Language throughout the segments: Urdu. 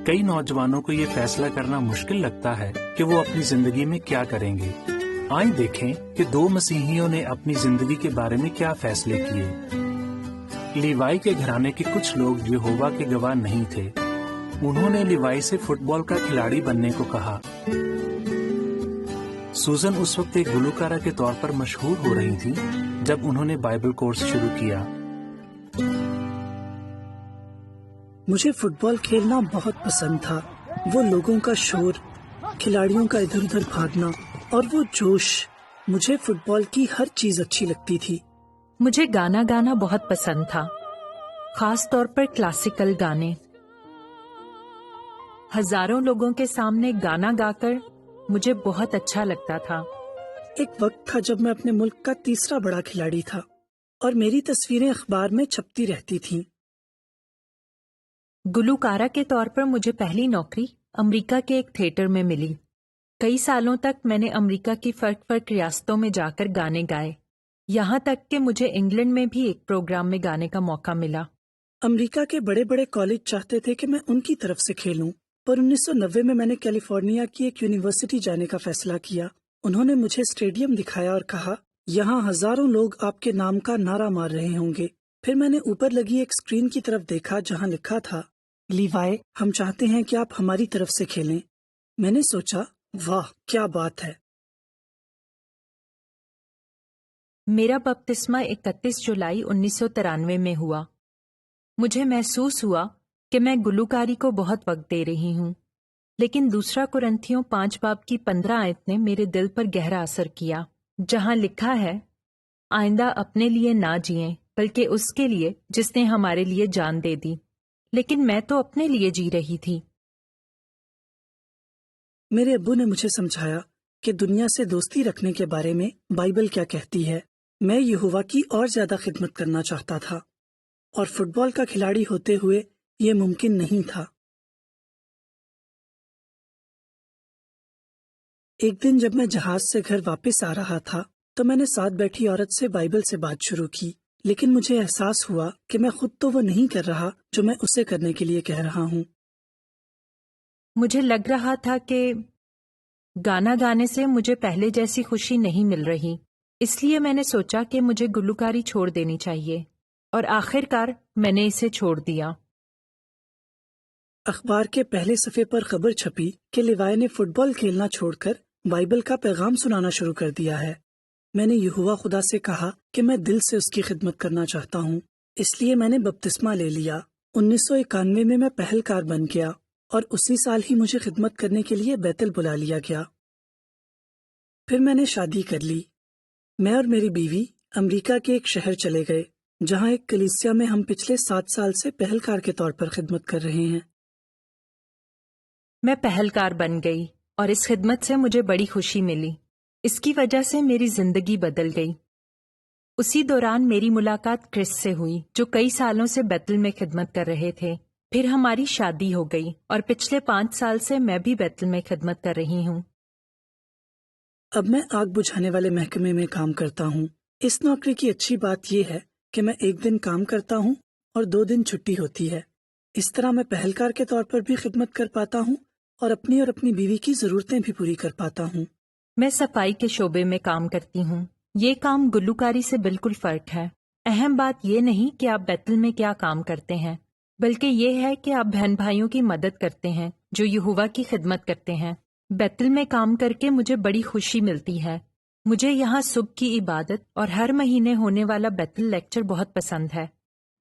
کئی نوجوانوں کو یہ فیصلہ کرنا مشکل لگتا ہے کہ وہ اپنی زندگی میں کیا کریں گے۔ آئیں دیکھیں کہ دو مسیحیوں نے اپنی زندگی کے بارے میں کیا فیصلے کیے۔ لیوائی کے گھرانے کے کچھ لوگ یہووا کے گواہ نہیں تھے۔ انہوں نے لیوائی سے فٹ بال کا کھلاڑی بننے کو کہا۔ سوزن اس وقت ایک گلوکارہ کے طور پر مشہور ہو رہی تھی جب انہوں نے بائبل کورس شروع کیا۔ مجھے فٹ بال کھیلنا بہت پسند تھا۔ وہ لوگوں کا شور، کھلاڑیوں کا ادھر ادھر بھاگنا اور وہ جوش، مجھے فٹ بال کی ہر چیز اچھی لگتی تھی۔ مجھے گانا گانا بہت پسند تھا، خاص طور پر کلاسیکل گانے۔ ہزاروں لوگوں کے سامنے گانا گا کر مجھے بہت اچھا لگتا تھا۔ ایک وقت تھا جب میں اپنے ملک کا تیسرا بڑا کھلاڑی تھا اور میری تصویریں اخبار میں چھپتی رہتی تھیں۔ گلوکارہ کے طور پر مجھے پہلی نوکری امریکہ کے ایک تھیٹر میں ملی۔ کئی سالوں تک میں نے امریکہ کی فرق ریاستوں میں جا کر گانے گائے، یہاں تک کہ مجھے انگلینڈ میں بھی ایک پروگرام میں گانے کا موقع ملا۔ امریکہ کے بڑے بڑے کالج چاہتے تھے کہ میں ان کی طرف سے کھیلوں، پر 1990 میں نے کیلیفورنیا کی ایک یونیورسٹی جانے کا فیصلہ کیا۔ انہوں نے مجھے اسٹیڈیم دکھایا اور کہا، یہاں ہزاروں لوگ آپ کے نام کا نعرہ مار رہے ہوں گے۔ پھر میں نے اوپر لگی ایک اسکرین کی طرف دیکھا جہاں لکھا تھا، لیوائے، ہم چاہتے ہیں کہ آپ ہماری طرف سے کھیلیں۔ میں نے سوچا، واہ کیا بات ہے۔ میرا بپتسمہ 31 جولائی 1993 میں ہوا۔ مجھے محسوس ہوا کہ میں گلوکاری کو بہت وقت دے رہی ہوں، لیکن دوسرا کرنتھیوں 5 باب کی 15 آیت نے میرے دل پر گہرا اثر کیا، جہاں لکھا ہے، آئندہ اپنے لیے نہ جئیں بلکہ اس کے لیے جس نے ہمارے لیے جان دے دی۔ لیکن میں تو اپنے لیے جی رہی تھی۔ میرے ابو نے مجھے سمجھایا کہ دنیا سے دوستی رکھنے کے بارے میں بائبل کیا کہتی ہے۔ میں یہووا کی اور زیادہ خدمت کرنا چاہتا تھا، اور فٹ بال کا کھلاڑی ہوتے ہوئے یہ ممکن نہیں تھا۔ ایک دن جب میں جہاز سے گھر واپس آ رہا تھا تو میں نے ساتھ بیٹھی عورت سے بائبل سے بات شروع کی، لیکن مجھے احساس ہوا کہ میں خود تو وہ نہیں کر رہا جو میں اسے کرنے کے لیے کہہ رہا ہوں۔ مجھے لگ رہا تھا کہ گانا گانے سے مجھے پہلے جیسی خوشی نہیں مل رہی، اس لیے میں نے سوچا کہ مجھے گلوکاری چھوڑ دینی چاہیے، اور آخر کار میں نے اسے چھوڑ دیا۔ اخبار کے پہلے صفحے پر خبر چھپی کہ لیوائے نے فٹ بال کھیلنا چھوڑ کر بائبل کا پیغام سنانا شروع کر دیا ہے۔ میں نے یہووا خدا سے کہا کہ میں دل سے اس کی خدمت کرنا چاہتا ہوں، اس لیے میں نے بپتسمہ لے لیا۔ 1991 میں پہلکار بن گیا، اور اسی سال ہی مجھے خدمت کرنے کے لیے بیتل بلا لیا گیا۔ پھر میں نے شادی کر لی۔ میں اور میری بیوی امریکہ کے ایک شہر چلے گئے جہاں ایک کلیسیا میں ہم پچھلے 7 سال سے پہلکار کے طور پر خدمت کر رہے ہیں۔ میں پہلکار بن گئی اور اس خدمت سے مجھے بڑی خوشی ملی۔ اس کی وجہ سے میری زندگی بدل گئی۔ اسی دوران میری ملاقات کرس سے ہوئی، جو کئی سالوں سے بیتل میں خدمت کر رہے تھے۔ پھر ہماری شادی ہو گئی اور پچھلے 5 سال سے میں بھی بیتل میں خدمت کر رہی ہوں۔ اب میں آگ بجھانے والے محکمے میں کام کرتا ہوں۔ اس نوکری کی اچھی بات یہ ہے کہ میں ایک دن کام کرتا ہوں اور 2 دن چھٹی ہوتی ہے۔ اس طرح میں پہلکار کے طور پر بھی خدمت کر پاتا ہوں اور اپنی بیوی کی ضرورتیں بھی پوری کر پاتا ہوں۔ میں صفائی کے شعبے میں کام کرتی ہوں۔ یہ کام گلوکاری سے بالکل فرق ہے۔ اہم بات یہ نہیں کہ آپ بیتل میں کیا کام کرتے ہیں، بلکہ یہ ہے کہ آپ بہن بھائیوں کی مدد کرتے ہیں جو یہووا کی خدمت کرتے ہیں۔ بیتل میں کام کر کے مجھے بڑی خوشی ملتی ہے۔ مجھے یہاں صبح کی عبادت اور ہر مہینے ہونے والا بیتل لیکچر بہت پسند ہے۔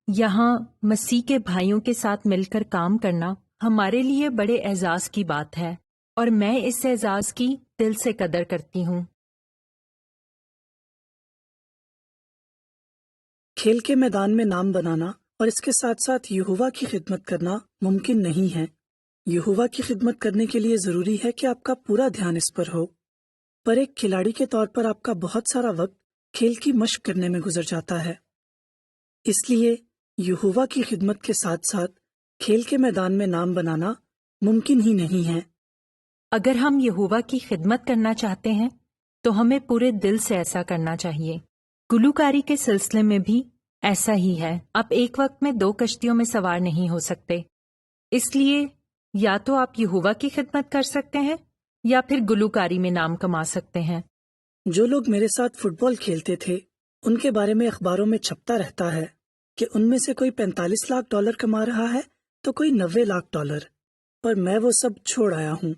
یہاں مسیح کے بھائیوں کے ساتھ مل کر کام کرنا ہمارے لیے بڑے اعزاز کی بات ہے، اور میں اس اعزاز کی دل سے قدر کرتی ہوں۔ کھیل کے میدان میں نام بنانا اور اس کے ساتھ ساتھ یہووا کی خدمت کرنا ممکن نہیں ہے۔ یہووا کی خدمت کرنے کے لیے ضروری ہے کہ آپ کا پورا دھیان اس پر ہو، پر ایک کھلاڑی کے طور پر آپ کا بہت سارا وقت کھیل کی مشق کرنے میں گزر جاتا ہے۔ اس لیے یہووا کی خدمت کے ساتھ ساتھ کھیل کے میدان میں نام بنانا ممکن ہی نہیں ہے۔ اگر ہم یہووا کی خدمت کرنا چاہتے ہیں تو ہمیں پورے دل سے ایسا کرنا چاہیے۔ گلوکاری کے سلسلے میں بھی ایسا ہی ہے۔ آپ ایک وقت میں 2 کشتیوں میں سوار نہیں ہو سکتے، اس لیے یا تو آپ یہوہ کی خدمت کر سکتے ہیں یا پھر گلوکاری میں نام کما سکتے ہیں۔ جو لوگ میرے ساتھ فٹ بال کھیلتے تھے ان کے بارے میں اخباروں میں چھپتا رہتا ہے کہ ان میں سے کوئی $45 لاکھ کما رہا ہے تو کوئی $90 لاکھ، پر میں وہ سب چھوڑ آیا ہوں۔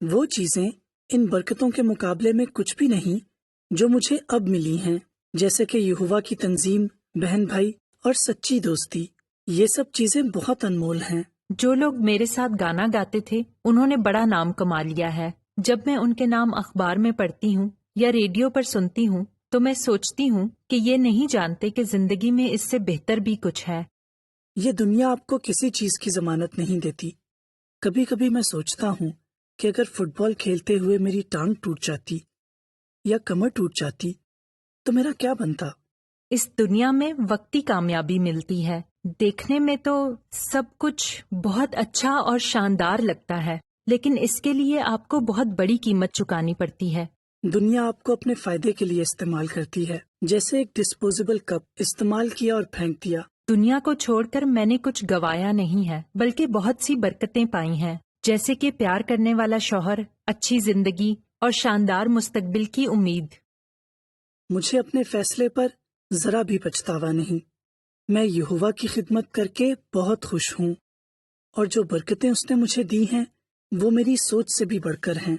وہ چیزیں ان برکتوں کے مقابلے میں کچھ بھی نہیں جو مجھے اب ملی ہیں، جیسے کہ یہوہ کی تنظیم، بہن بھائی اور سچی دوستی۔ یہ سب چیزیں بہت انمول ہیں۔ جو لوگ میرے ساتھ گانا گاتے تھے انہوں نے بڑا نام کما لیا ہے۔ جب میں ان کے نام اخبار میں پڑھتی ہوں یا ریڈیو پر سنتی ہوں تو میں سوچتی ہوں کہ یہ نہیں جانتے کہ زندگی میں اس سے بہتر بھی کچھ ہے۔ یہ دنیا آپ کو کسی چیز کی ضمانت نہیں دیتی۔ کبھی کبھی میں سوچتا ہوں کہ اگر فٹ بال کھیلتے ہوئے میری ٹانگ ٹوٹ جاتی یا کمر ٹوٹ جاتی تو میرا کیا بنتا؟ اس دنیا میں وقتی کامیابی ملتی ہے، دیکھنے میں تو سب کچھ بہت اچھا اور شاندار لگتا ہے، لیکن اس کے لیے آپ کو بہت بڑی قیمت چکانی پڑتی ہے۔ دنیا آپ کو اپنے فائدے کے لیے استعمال کرتی ہے، جیسے ایک ڈسپوزیبل کپ استعمال کیا اور پھینک دیا۔ دنیا کو چھوڑ کر میں نے کچھ گوایا نہیں ہے، بلکہ بہت سی برکتیں پائی ہیں، جیسے کہ پیار کرنے والا شوہر، اچھی زندگی اور شاندار مستقبل کی امید۔ مجھے اپنے فیصلے پر ذرا بھی پچھتاوا نہیں۔ میں یہوہ کی خدمت کر کے بہت خوش ہوں، اور جو برکتیں اس نے مجھے دی ہیں وہ میری سوچ سے بھی بڑھ کر ہیں۔